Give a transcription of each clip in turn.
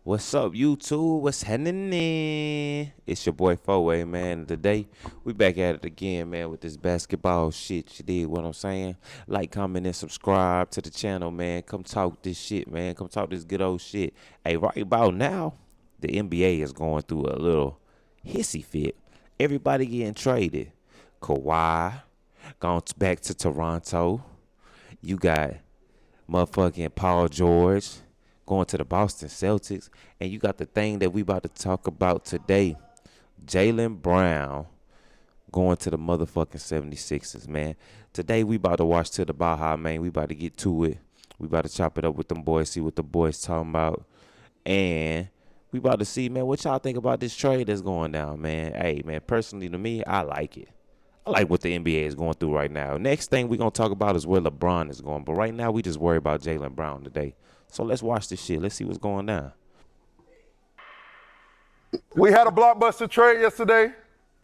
What's up, YouTube? What's happening? It's your boy Four-Way, man. Today, we back at it again, man, with this basketball shit. You dig what I'm saying? Like, comment, and subscribe to the channel, man. Come talk this shit, man. Come talk this good old shit. Hey, right about now, the NBA is going through a little hissy fit. Everybody getting traded. Kawhi gone back to Toronto. You got motherfucking Paul George going to the Boston Celtics. And you got the thing that we about to talk about today. Jaylen Brown going to the motherfucking 76ers, man. Today we about to watch to the Baja, man. We about to get to it. We about to chop it up with them boys, see what the boys talking about. And we about to see, man, what y'all think about this trade that's going down, man. Hey, man, personally to me, I like it. I like what the NBA is going through right now. Next thing we're going to talk about is where LeBron is going. But right now, we just worry about Jaylen Brown today. So let's watch this shit. Let's see what's going down. We had a blockbuster trade yesterday.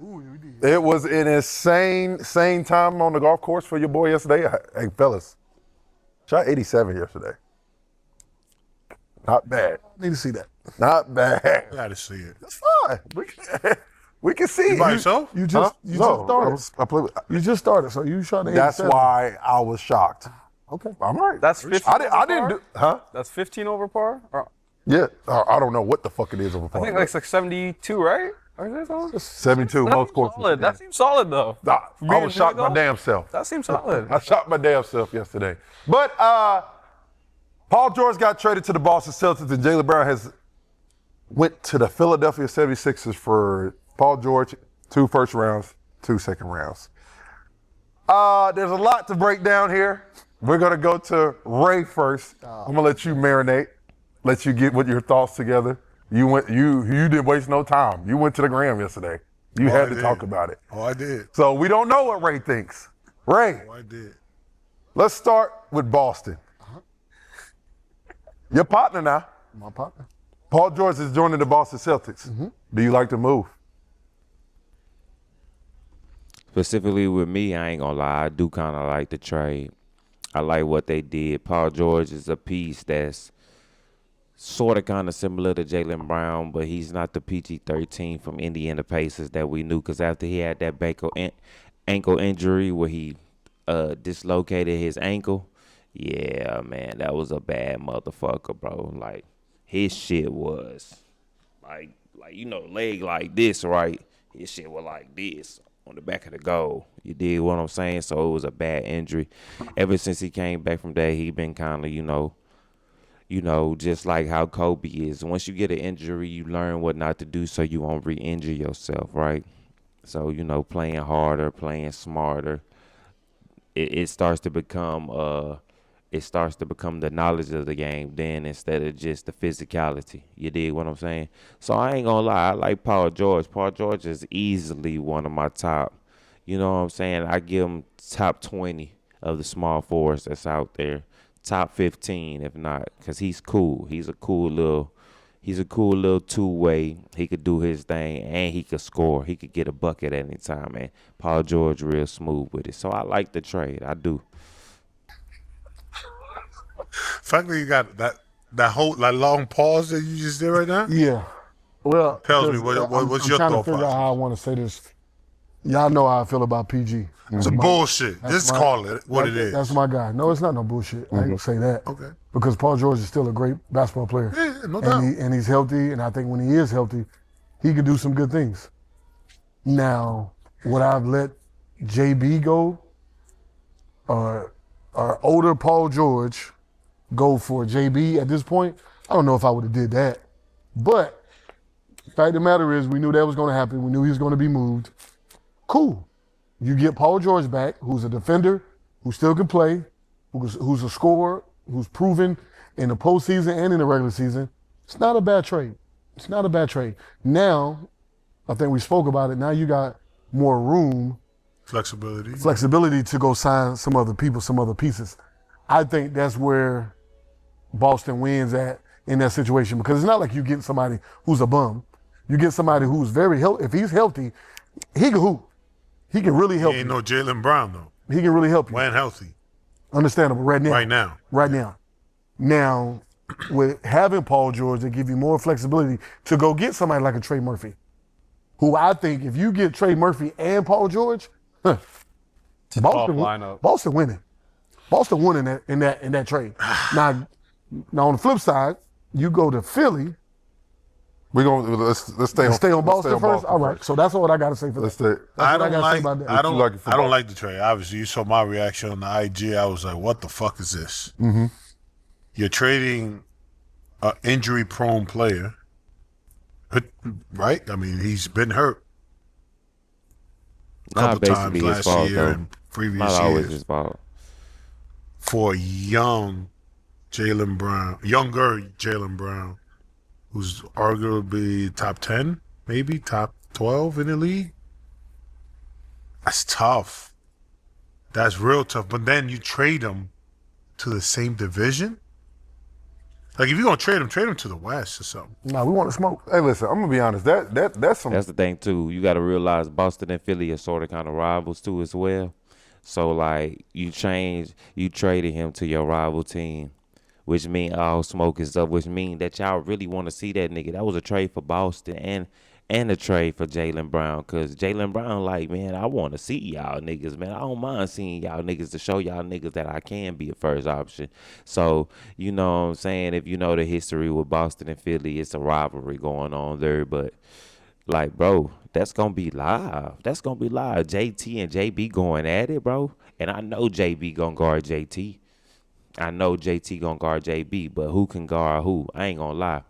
Ooh, we did. It was an insane time on the golf course for your boy yesterday. Hey, fellas, shot 87 yesterday. Not bad. Need to see that. Not bad. I gotta see it. That's fine. We can see You it. by yourself? You just started. I played with, You just started, so you shot the that's 87. why I was shocked. Okay. I'm right. That's 15 I didn't do, huh? That's 15 over par? Or, Yeah, I don't know what the fuck it is over I think like 72, right? Or is that something? 72, That most seems courses. solid. That seems solid, though. I was shocked my damn self. That seems solid. I shot my damn self yesterday. But Paul George got traded to the Boston Celtics, and Jaylen Brown has went to the Philadelphia 76ers for Paul George, 2 first rounds, 2 second rounds. There's a lot to break down here. We're gonna go to Ray first. I'm gonna let you marinate, let you get with your thoughts together. You didn't waste no time. You went to the gram yesterday. You had to talk about it. Oh, I did. So we don't know what Ray thinks. Ray, Oh, I did. let's start with Boston. Your partner now, My partner. Paul George is joining the Boston Celtics. Do you like the move? Specifically with me, I ain't gonna lie, I do kind of like the trade. I like what they did. Paul George is a piece that's sort of kind of similar to Jaylen Brown, but he's not the PG-13 from Indiana Pacers that we knew, because after he had that ankle injury where he dislocated his ankle, yeah, man, that was a bad motherfucker, bro. Like, his shit was like leg like this, right? His shit was like this on the back of the goal. You dig what I'm saying? So it was a bad injury. Ever since he came back from that, he been kind of, just like how Kobe is. Once you get an injury, you learn what not to do so you won't re-injure yourself, right? So, playing harder, playing smarter, it starts to become the knowledge of the game then, instead of just the physicality. You dig what I'm saying? So I ain't gonna lie, I like Paul George. Paul George is easily one of my top, you know what I'm saying? I give him top 20 of the small forwards that's out there. Top 15 if not, because he's cool. He's a cool little two-way. He could do his thing and he could score. He could get a bucket at any time, man. Paul George real smooth with it. So I like the trade. I do. Frankly, you got that whole long pause that you just did right now. Yeah. Well, Tells me 'cause, what's your I'm trying thought to figure out process? how I want to say this. Y'all know how I feel about PG. It's bullshit. Just call it what it is. That's my guy. No, it's not no bullshit. I ain't gonna say that. Okay. Because Paul George is still a great basketball player. Yeah, no doubt. And he's healthy, and I think when he is healthy, he can do some good things. Now, would I've let JB go, or older Paul George go for JB at this point? I don't know if I would have did that. But the fact of the matter is, we knew that was going to happen. We knew he was going to be moved. Cool. You get Paul George back, who's a defender, who still can play, who's a scorer, who's proven in the postseason and in the regular season. It's not a bad trade. It's not a bad trade. Now, I think we spoke about it. Now you got more room, Flexibility. to go sign some other people, some other pieces. I think that's where Boston wins at in that situation, because it's not like you get somebody who's a bum. You get somebody who's very healthy. If he's healthy, he can hoop. He can really help He ain't you. no Jaylen Brown though. He can really help you. When healthy. Understandable right now. Right now. Right now. Now, with having Paul George, they give you more flexibility to go get somebody like a Trey Murphy, who I think if you get Trey Murphy and Paul George, Boston lineup. Boston winning. Boston won in that trade. now on the flip side, you go to Philly. Let's stay on Boston first. All right, so that's what I got to say for Let's that. stay. I what I don't gotta say like. about that. I don't. What you like for I don't Boston? like the trade. Obviously, you saw my reaction on the IG. I was like, "What the fuck is this? Mm-hmm. You're trading an injury-prone player, right? I mean, he's been hurt a Not couple times basically his last fault, year though. and previous Not always years his fault. for young Jaylen Brown, younger Jaylen Brown, who's arguably top 10, maybe top 12 in the league. That's tough. That's real tough. But then you trade him to the same division. Like if you're gonna trade him to the West or something. Nah, we want to smoke. Hey, listen, I'm gonna be honest. That's some. That's the thing too. You got to realize Boston and Philly are sort of kind of rivals too as well. So like you traded him to your rival team, which mean all smoke is up. Which mean that y'all really want to see that nigga. That was a trade for Boston and a trade for Jaylen Brown. Cause Jaylen Brown like, man, I want to see y'all niggas, man. I don't mind seeing y'all niggas to show y'all niggas that I can be a first option. So you know what I'm saying. If you know the history with Boston and Philly, it's a rivalry going on there, but. Like, bro, that's going to be live. That's going to be live. JT and JB going at it, bro. And I know JB going to guard JT. I know JT going to guard JB, but who can guard who? I ain't going to lie.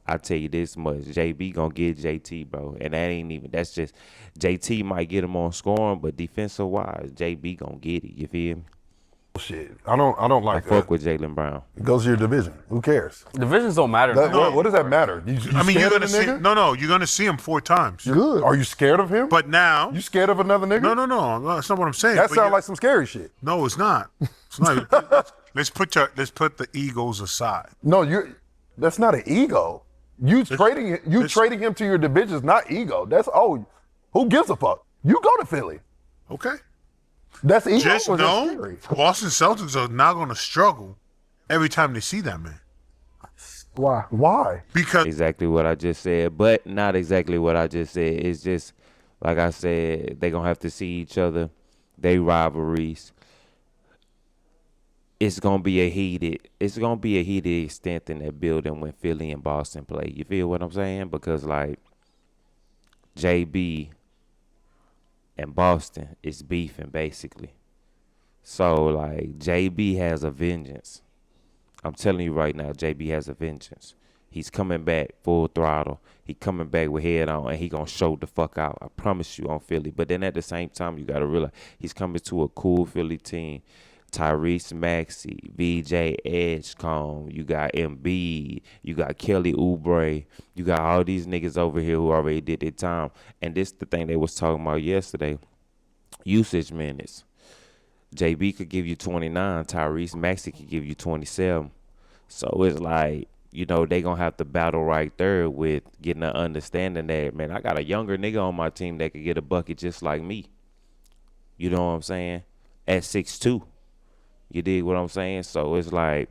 I tell you this much. JB going to get JT, bro. And that's just, JT might get him on scoring, but defensive-wise, JB going to get it. You feel me? Shit. I don't like I fuck with Jaylen Brown. It goes to your division. Who cares? Divisions don't matter. What does that matter? You I mean, you're scared of gonna the see nigga? you're gonna see him 4 times. Good. Are you scared of him? But now You scared of another nigga? No, that's not what I'm saying. That But sounds you- like some scary shit. No, it's not. It's not. let's put the egos aside. No, that's not an ego. Trading him to your division is not ego. That's who gives a fuck? You go to Philly. Okay. That's ego. Just or that's know scary? Boston Celtics are not going to struggle every time they see that man. Why? Why? Because Exactly what I just said, but not exactly what I just said. It's just, like I said, they going to have to see each other. They rivalries. It's going to be a heated extent in that building when Philly and Boston play. You feel what I'm saying? Because, like, JB and Boston is beefing, basically. So, like, JB has a vengeance. I'm telling you right now, JB has a vengeance. He's coming back full throttle. He coming back with head on, and he going to show the fuck out. I promise you on Philly. But then at the same time, you got to realize he's coming to a cool Philly team. Tyrese Maxey, VJ Edgecombe, you got Embiid, you got Kelly Oubre, you got all these niggas over here who already did their time. And this the thing they was talking about yesterday, usage minutes. JB could give you 29, Tyrese Maxey could give you 27. So it's like, you know, they going to have to battle right there with getting an understanding that, man, I got a younger nigga on my team that could get a bucket just like me. You know what I'm saying? At 6'2". You dig what I'm saying? So it's like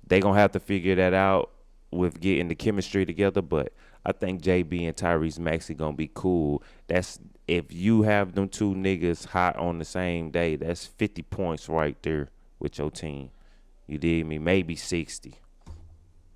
they going to have to figure that out with getting the chemistry together. But I think JB and Tyrese Maxey going to be cool. That's if you have them two niggas hot on the same day, that's 50 points right there with your team. You dig me? Maybe 60.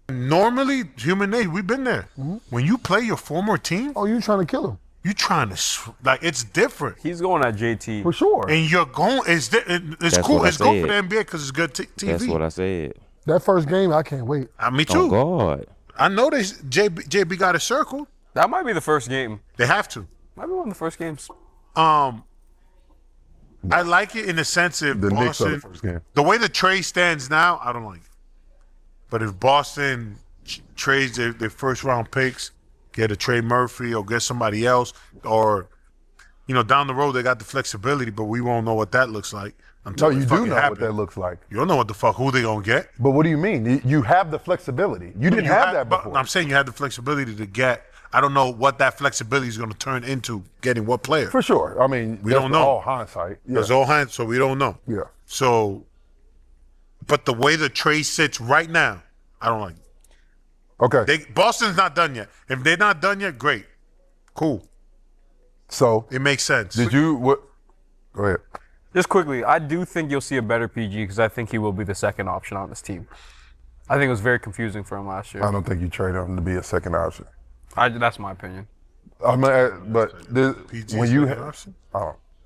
normally, human nature, we've been there. Mm-hmm. When you play your former team, Oh, you trying to kill him? you trying to it's different. He's going at JT. For sure. And you're going. It's That's cool. what I It's good for the said. NBA because it's good TV. That's what I said. That first game, I can't wait. Me Oh, too. God. I know JB got a circle. That might be the first game. They have to. Might be one of the first games. I like it in the sense of The Knicks are Boston. the first game. The way the trade stands now, I don't like it. But if Boston trades their first round picks, get a Trey Murphy or get somebody else, or down the road they got the flexibility, but we won't know what that looks like until No, it you do fucking know what happens. that looks like. You don't know what the fuck who they gonna get. But what do you mean? You have the flexibility. You didn't have that but before. I'm saying you have the flexibility to get. I don't know what that flexibility is going to turn into getting what player. For sure. I mean, We that's don't know. all hindsight. Yeah. It's all hands, so we don't know. Yeah. So, but the way the trade sits right now, I don't like it. Okay. Boston's not done yet. If they're not done yet, great. Cool. So It makes sense. did you what? Go ahead. Just quickly, I do think you'll see a better PG because I think he will be the second option on this team. I think it was very confusing for him last year. I don't think you trade him to be a second option. That's my opinion. But PG when you second option?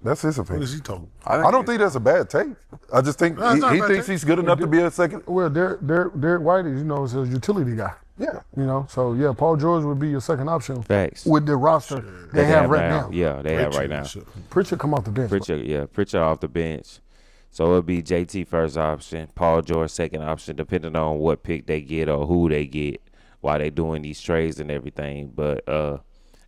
that's his What opinion. is he talking? I don't think that's a bad take. I just think No, it's not a he bad thinks take. he's good enough to be a second. Well, Derek White is, is a utility guy. Yeah. So yeah, Paul George would be your second option Facts. with the roster they have right now. Yeah, they have right now. Pritchard come off the bench. Pritchard off the bench. So it'll be JT first option, Paul George second option, depending on what pick they get or who they get while they doing these trades and everything. But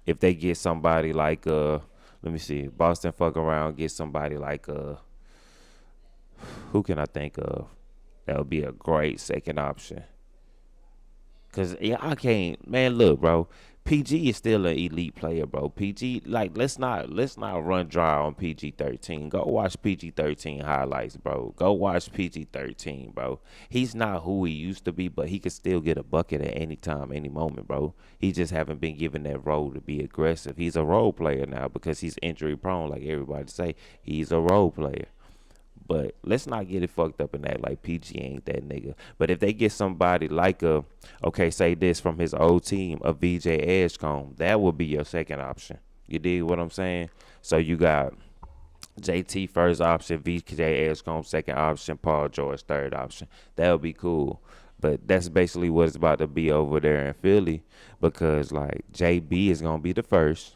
if they get somebody like let me see, Boston fuck around, get somebody like who can I think of? That would be a great second option. Cause I can't, man. Look, bro. PG is still an elite player, bro. PG, like, let's not run dry on PG-13. Go watch PG-13 highlights, bro. Go watch PG-13, bro. He's not who he used to be, but he could still get a bucket at any time, any moment, bro. He just haven't been given that role to be aggressive. He's a role player now because he's injury prone, like everybody say. He's a role player. But let's not get it fucked up in that like PG ain't that nigga. But if they get somebody like say this from his old team, a VJ Edgecombe, that would be your second option. You dig what I'm saying? So you got JT first option, VJ Edgecombe second option, Paul George third option. That would be cool. But that's basically what it's about to be over there in Philly because like JB is gonna be the first,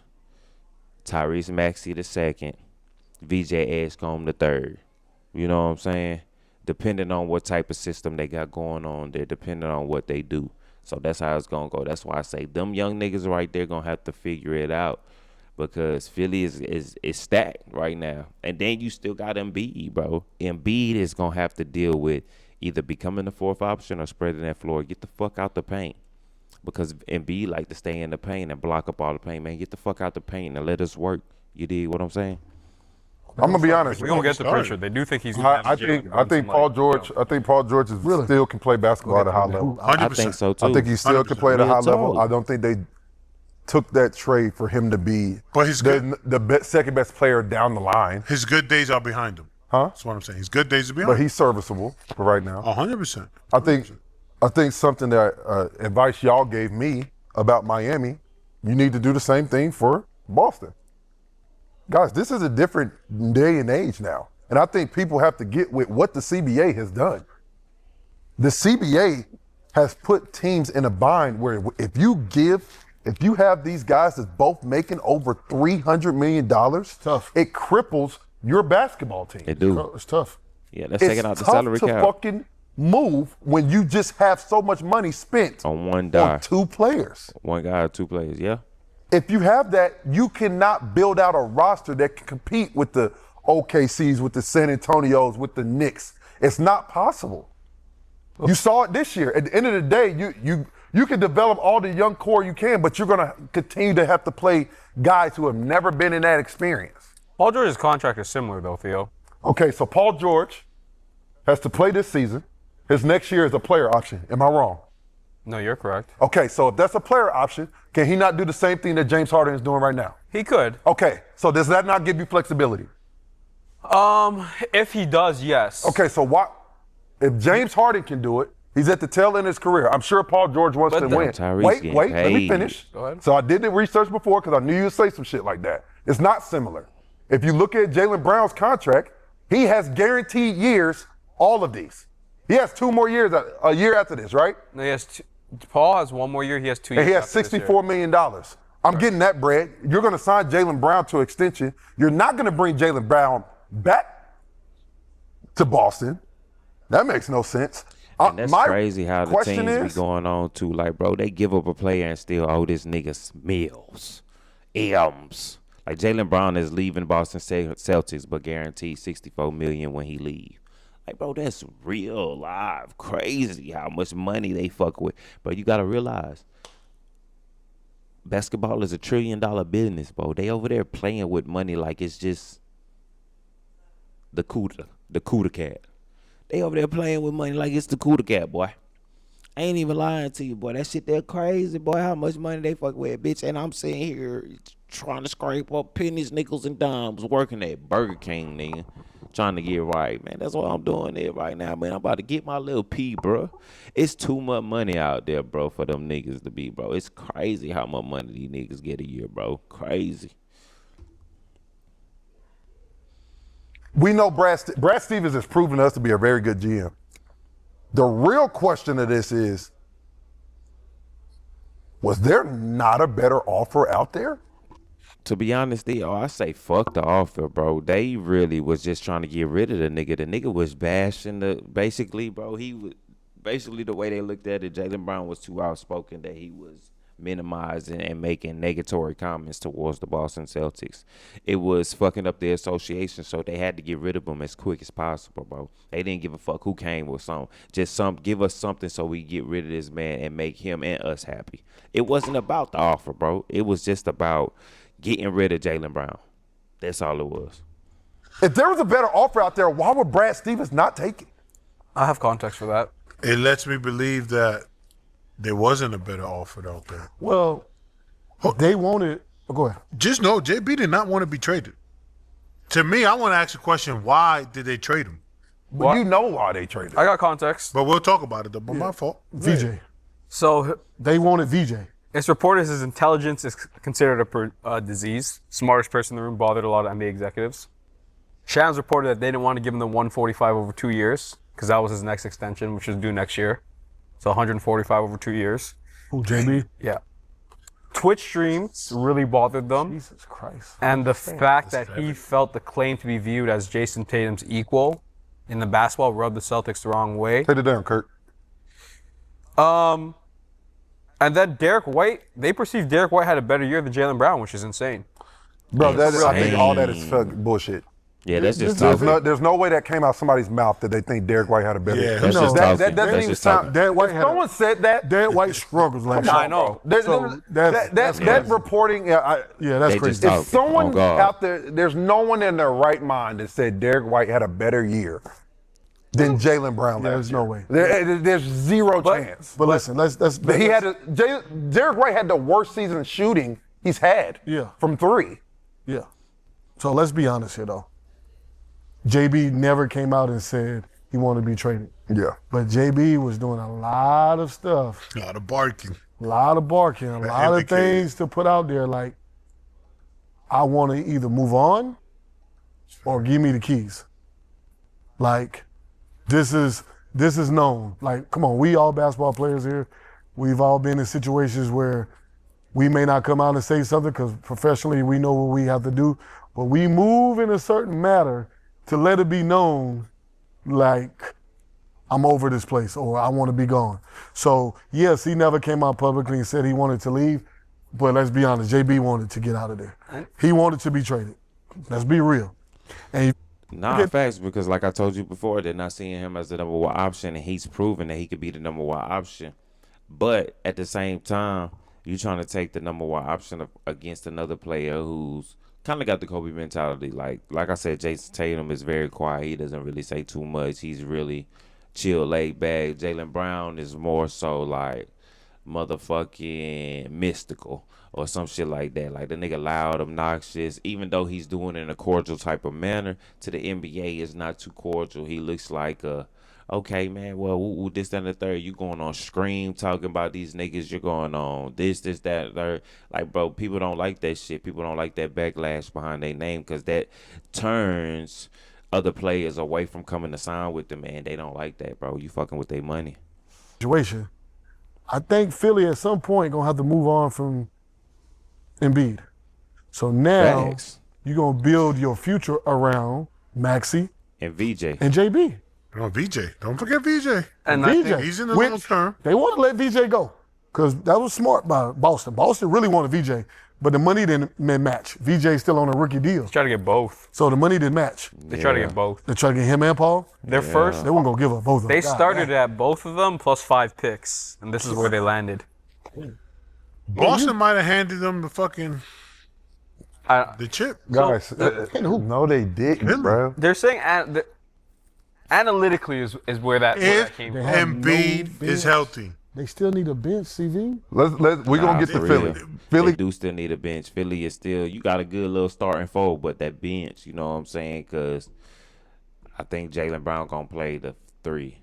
Tyrese Maxey the second, VJ Edgecombe the third. You know what I'm saying? Depending on what type of system they got going on there, depending on what they do. So that's how it's going to go. That's why I say them young niggas right there going to have to figure it out because Philly is stacked right now. And then you still got Embiid, bro. Embiid is going to have to deal with either becoming the fourth option or spreading that floor. Get the fuck out the paint. Because Embiid like to stay in the paint and block up all the paint. Man, get the fuck out the paint and let us work. You dig what I'm saying? I'm gonna be honest. We're gonna get the Pritchard. They do think he's. I think Paul George. I think Paul George still can play basketball at a high level. 100%. I think so too. I think he still can play at a high Real level. talk. I don't think they took that trade for him to be But he's good. the second best player down the line. His good days are behind him. Huh? That's what I'm saying. His good days are behind But him. he's serviceable for right now. 100%. I think something that advice y'all gave me about Miami, you need to do the same thing for Boston. Guys, this is a different day and age now. And I think people have to get with what the CBA has done. The CBA has put teams in a bind where if you have these guys that's both making over $300 million, Tough. it cripples your basketball team. It do. It's tough. Yeah, that's taking out the salary It's tough to cap fucking move when you just have so much money spent on one guy. on two players. One guy or two players, yeah. If you have that, you cannot build out a roster that can compete with the OKCs, with the San Antonios, with the Knicks. It's not possible. You saw it this year. At the end of the day, you can develop all the young core you can, but you're going to continue to have to play guys who have never been in that experience. Paul George's contract is similar though, Theo. Okay, so Paul George has to play this season. His next year is a player option. Am I wrong? No, you're correct. Okay, so if that's a player option, can he not do the same thing that James Harden is doing right now? He could. Okay, so does that not give you flexibility? If he does, yes. Okay, so if James Harden can do it, he's at the tail end of his career. I'm sure Paul George wants to win. Tyrese Wait, getting let me paid. finish. Go ahead. So I did the research before because I knew you'd say some shit like that. It's not similar. If you look at Jaylen Brown's contract, he has guaranteed years, all of these. He has 2 more years, a year after this, right? No, he has Paul has 1 more year. He has 2 years. And he has after this year. $64 million. I'm getting that bread. You're going to sign Jaylen Brown to extension. You're not going to bring Jaylen Brown back to Boston. That makes no sense. And that's My crazy how the question teams is, be going on too. Like, bro, they give up a player and still owe this nigga Mills, M's. Like Jaylen Brown is leaving Boston Celtics, but guaranteed $64 million when he leave. Like, bro, that's real live crazy how much money they fuck with. But you gotta realize, basketball is $1 trillion business, bro. They over there playing with money like it's just the Cuda cat. They over there playing with money like it's the Cuda cat, boy. I ain't even lying to you, boy. That shit there crazy, boy. How much money they fuck with, bitch. And I'm sitting here trying to scrape up pennies, nickels, and dimes, working at Burger King, nigga. Trying to get right, man. That's what I'm doing there right now, man. I'm about to get my little P, bro. It's too much money out there, bro, for them niggas to be, bro. It's crazy how much money these niggas get a year, bro. Crazy. We know Brad Stevens has proven us to be a very good GM. The real question of this is, was there not a better offer out there? To be honest, I say fuck the offer, bro. They really was just trying to get rid of the nigga. The nigga was bashing basically, bro. He was basically the way they looked at it. Jaylen Brown was too outspoken that he was minimizing and making negatory comments towards the Boston Celtics. It was fucking up their association, so they had to get rid of him as quick as possible, bro. They didn't give a fuck who came with something. Just give us something so we get rid of this man and make him and us happy. It wasn't about the offer, bro. It was just about getting rid of Jaylen Brown. That's all it was. If there was a better offer out there, why would Brad Stevens not take it? I have context for that. It lets me believe that there wasn't a better offer out there. Well, they wanted. Oh, go ahead. Just know JB did not want to be traded. To me, I want to ask a question: why did they trade him? Well, you know why they traded. I got context. But we'll talk about it. Though. But my fault. VJ. So They wanted VJ. it's reported his intelligence is considered a disease. Smartest person in the room, bothered a lot of NBA executives. Shams reported that they didn't want to give him the 145 over 2 years because that was his next extension, which is due next year. So 145 over 2 years. Who, JB? Yeah. Twitch streams really bothered them. Jesus Christ. And the fact that he felt the claim to be viewed as Jason Tatum's equal in the basketball rubbed the Celtics the wrong way. Take it down, Kurt. And then Derek White, they perceived Derek White had a better year than Jaylen Brown, which is insane. Bro, I think all that is Insane. bullshit. Yeah, that's just There's no way that came out somebody's mouth that they think Derek White had a better. Yeah, That's just that talking. doesn't That's even just sound. talking. Derek White had Someone said that. Derek White struggles last year. I know. That reporting. Yeah, that's They crazy. just talk. If someone Oh, God. out there, there's no one in their right mind that said Derek White had a better year than Jaylen Brown. There's no way. There's zero chance. But listen, let's But Derek White had the worst season shooting he's had. Yeah. From three. Yeah. So let's be honest here, though. JB never came out and said he wanted to be traded. Yeah. But JB was doing a lot of stuff, A lot of barking. a lot of barking, a lot of things to put out there like, I want to either move on or give me the keys. Like, this is known. Like, come on, we all basketball players here. We've all been in situations where we may not come out and say something because professionally we know what we have to do, but we move in a certain manner to let it be known, like, I'm over this place or I want to be gone. So, yes, he never came out publicly and said he wanted to leave, but let's be honest, JB wanted to get out of there. He wanted to be traded. Let's be real. And Nah, facts, because like I told you before, they're not seeing him as the number one option, and he's proven that he could be the number one option. But at the same time, you're trying to take the number one option against another player who's kind of got the Kobe mentality. Like I said, Jason Tatum is very quiet. He doesn't really say too much. He's really chill, laid back. Jaylen Brown is more so like motherfucking mystical or some shit like that. Like the nigga loud, obnoxious, even though he's doing it in a cordial type of manner. To the NBA, it's not too cordial. He looks like okay, man, well, this, that, and the third. You going on Scream talking about these niggas. You're going on this, that, third. Like, bro, people don't like that shit. People don't like that backlash behind their name because that turns other players away from coming to sign with them, man. They don't like that, bro. You fucking with their money. situation, I think Philly at some point going to have to move on from Embiid. So now Facts. you're going to build your future around Maxey And VJ. and JB. No, VJ. Don't forget VJ. And I VJ. think He's in the Which long term. They want to let VJ go because that was smart by Boston. Boston really wanted VJ, but the money didn't match. VJ's still on a rookie deal. try to get both. So the money didn't match. They try to get both. They tried to get him and Paul. Their first, They weren't going to give up both of them. they God started damn. at both of them plus 5 picks, and this is where they landed. Boston might have handed them the fucking the chip. Guys, no, they didn't, bro. They're saying analytically is where that If came from. have Embiid no is bench. healthy, They still need a bench, CV. We're gonna get to for Philly. real. Philly, They do still need a bench. Philly is still, you got a good little starting four, but that bench, you know what I'm saying? Because I think Jaylen Brown going to play the 3.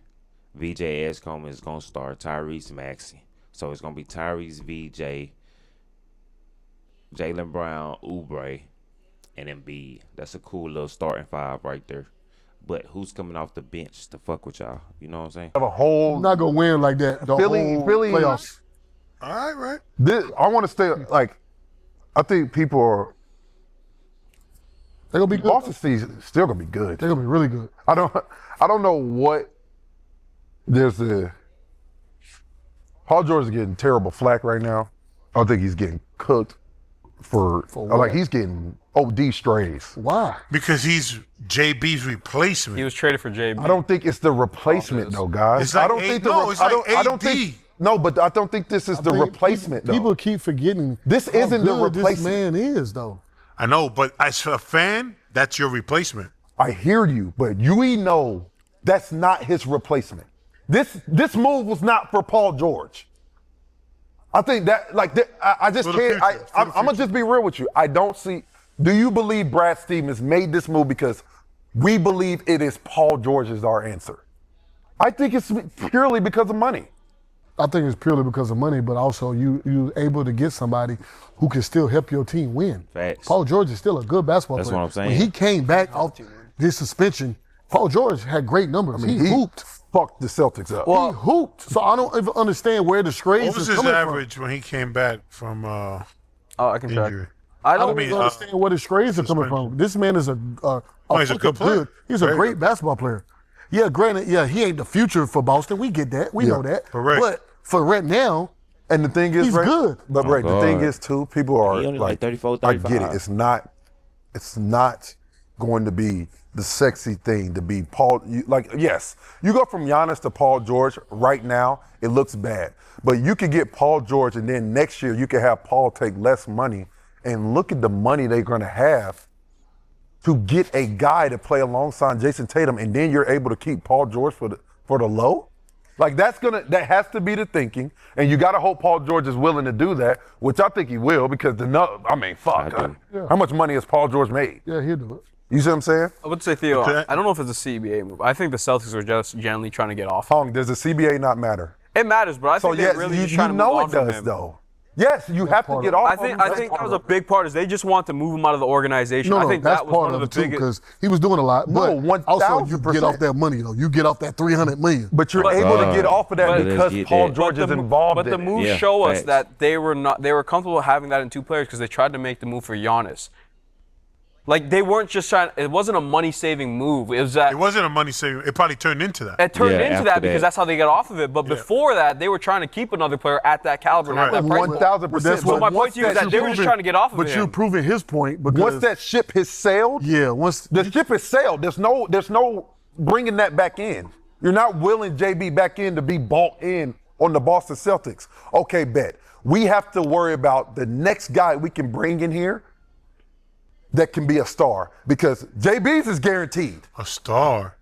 VJ Edgecombe is going to start. Tyrese Maxey. So it's going to be Tyrese, VJ, Jaylen Brown, Oubre, and Embiid. That's a cool little starting 5 right there. But who's coming off the bench to fuck with y'all? You know what I'm saying? have a whole. I'm not gonna win like that. The Philly- whole Philly- playoffs. All right. I want to stay like. I think people are. They're gonna be good. Boston season still gonna be good. They're gonna be really good. I don't know what. There's a. Paul George is getting terrible flack right now. I don't think he's getting cooked for what? like he's getting OD strays. Why? Because he's JB's replacement. He was traded for JB. I don't think it's the replacement though, guys. It's like I don't A- think no, it's like I don't AD. think no, but I don't think this is the think replacement though. People keep forgetting This how isn't the good replacement. This man is though. I know, but as a fan, that's your replacement. I hear you, but you know that's not his replacement. This move was not for Paul George. I think that I just For the can't. future, for the I'm gonna just be real with you. I don't see. Do you believe Brad Stevens made this move because we believe it is Paul George is our answer? I think it's purely because of money. I think it's purely because of money, but also you able to get somebody who can still help your team win. Facts. Paul George is still a good basketball That's player. what I'm saying. When he came back off this suspension, Paul George had great numbers. He hooped. Fucked the Celtics up. He hooped. So I don't even understand where the strays What was is his coming average when he came back from Oh, I can check. injury? I from. I don't don't mean, even understand where the strays are coming suspension. from. This man is a he's a good player. He's a Very great good. basketball player. Yeah, granted, he ain't the future for Boston. We get that. We know that. correct. But for right now, And the thing is, He's Ray, good. But Ray, the God. thing is too, people are He only like 34, I get 35. it. It's not going to be the sexy thing to be Paul. Yes, you go from Giannis to Paul George right now, it looks bad. But you could get Paul George, and then next year you could have Paul take less money, and look at the money they're going to have to get a guy to play alongside Jason Tatum, and then you're able to keep Paul George for the low. Like that has to be the thinking, and you got to hope Paul George is willing to do that, which I think he will, because fuck, how much money has Paul George made? yeah, he'll do it. You see what I'm saying? I would say, Theo, Okay. I don't know if it's a CBA move. I think the Celtics were just generally trying to get off. Hong, does the CBA not matter? It matters, bro. I So think yes, they're really you just trying to know move it on from does him. though. Yes, you have to part get of it. off. I think that was a big part. Is they just want to move him out of the organization. No, I think that's that was part one of of it the too, biggest. because he was doing a lot. No, But also, you 1000%. get off that money though. You get off that $300 million. But you're able to get off of that but- because Let's get Paul that. George is the involved But the in it. moves Yeah, show us facts. that they were comfortable having that in two players because they tried to make the move for Giannis. Like they weren't just trying. It wasn't a money-saving move. It was that It wasn't a money saving. It probably turned into that. it turned Yeah, into after that because that. that's how they got off of it. But before that, they were trying to keep another player at that caliber and at Correct. that price. point. 1000%. So my point to you is that they were just trying to get off of But him. you're proving his point because Once that ship has sailed, the ship has sailed. There's no bringing that back in. You're not willing JB back in to be bought in on the Boston Celtics. Okay, bet. We have to worry about the next guy we can bring in here that can be a star, because JB's is guaranteed. A star.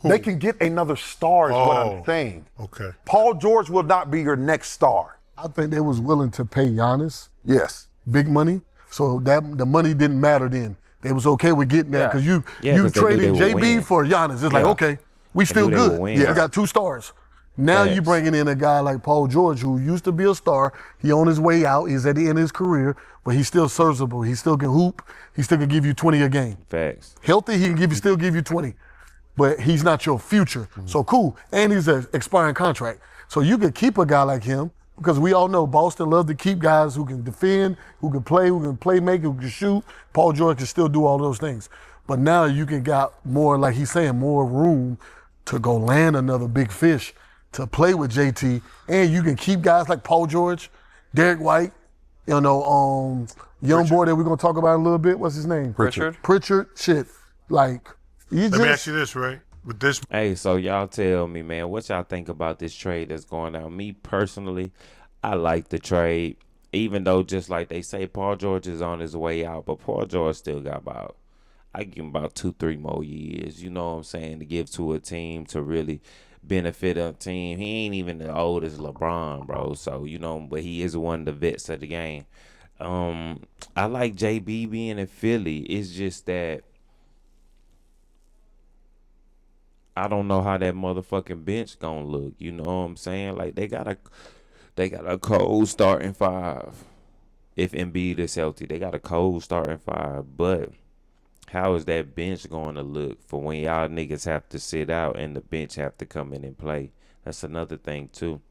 Who? They can get another star is what I'm Oh. saying. Okay. Paul George will not be your next star. I think they was willing to pay Giannis Yes. big money, so that the money didn't matter then. They was okay with getting that because you 'cause they knew traded they would JB win. for Giannis. It's like, Yeah. okay, we still knew they would good. win. We Yeah. got 2 stars. Now you Facts. bringing in a guy like Paul George, who used to be a star. He on his way out. He's at the end of his career, but he's still serviceable. He still can hoop. He still can give you 20 a game. Facts. Healthy, he can still give you 20. But he's not your future. So cool. And he's an expiring contract. So you could keep a guy like him, because we all know Boston love to keep guys who can defend, who can play make, who can shoot. Paul George can still do all those things. But now you can got more, like he's saying, more room to go land another big fish, to play with JT, and you can keep guys like Paul George, Derek White, young boy that we're gonna talk about in a little bit. What's his name? Pritchard. Pritchard. Shit, like you Let me ask just you this, right? With this, Hey, so y'all tell me, man, what y'all think about this trade that's going down? Me personally, I like the trade, even though just like they say, Paul George is on his way out, but Paul George still got I give him about 2-3 more years, you know what I'm saying, to give to a team to really benefit of the team. He ain't even the oldest LeBron, bro. So, but he is one of the vets of the game. I like JB being in Philly. It's just that I don't know how that motherfucking bench gonna look. You know what I'm saying? Like they got a cold starting five. If Embiid is healthy, they got a cold starting five. But how is that bench going to look for when y'all niggas have to sit out and the bench have to come in and play? That's another thing too.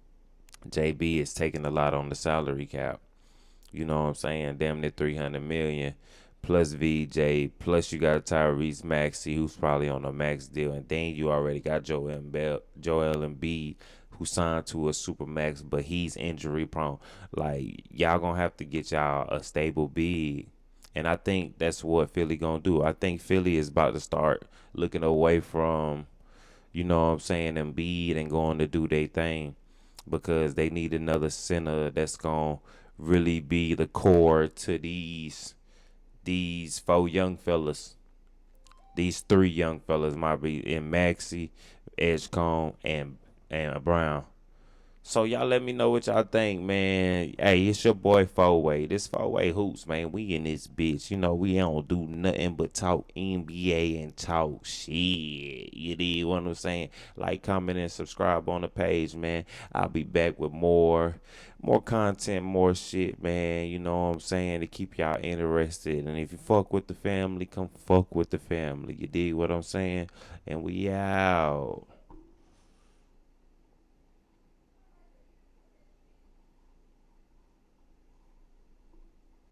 JB is taking a lot on the salary cap. You know what I'm saying? Damn near 300 million plus VJ plus you got Tyrese Maxey who's probably on a max deal, and then you already got Joel Embiid who signed to a super max, but he's injury prone. Like y'all gonna have to get y'all a stable big, and I think that's what Philly gonna do. I think Philly is about to start looking away from, what I'm saying, Embiid and going to do their thing because they need another center that's gonna really be the core to these four young fellas. These three young fellas might be in Maxi, Edgecombe, and Brown. So y'all let me know what y'all think, man. Hey, it's your boy Four-Way. This Four-Way Hoops, man. We in this bitch. We don't do nothing but talk NBA and talk shit. You dig what I'm saying? Like, comment, and subscribe on the page, man. I'll be back with more content, more shit, man. You know what I'm saying? To keep y'all interested. And if you fuck with the family, come fuck with the family. You dig what I'm saying? And we out.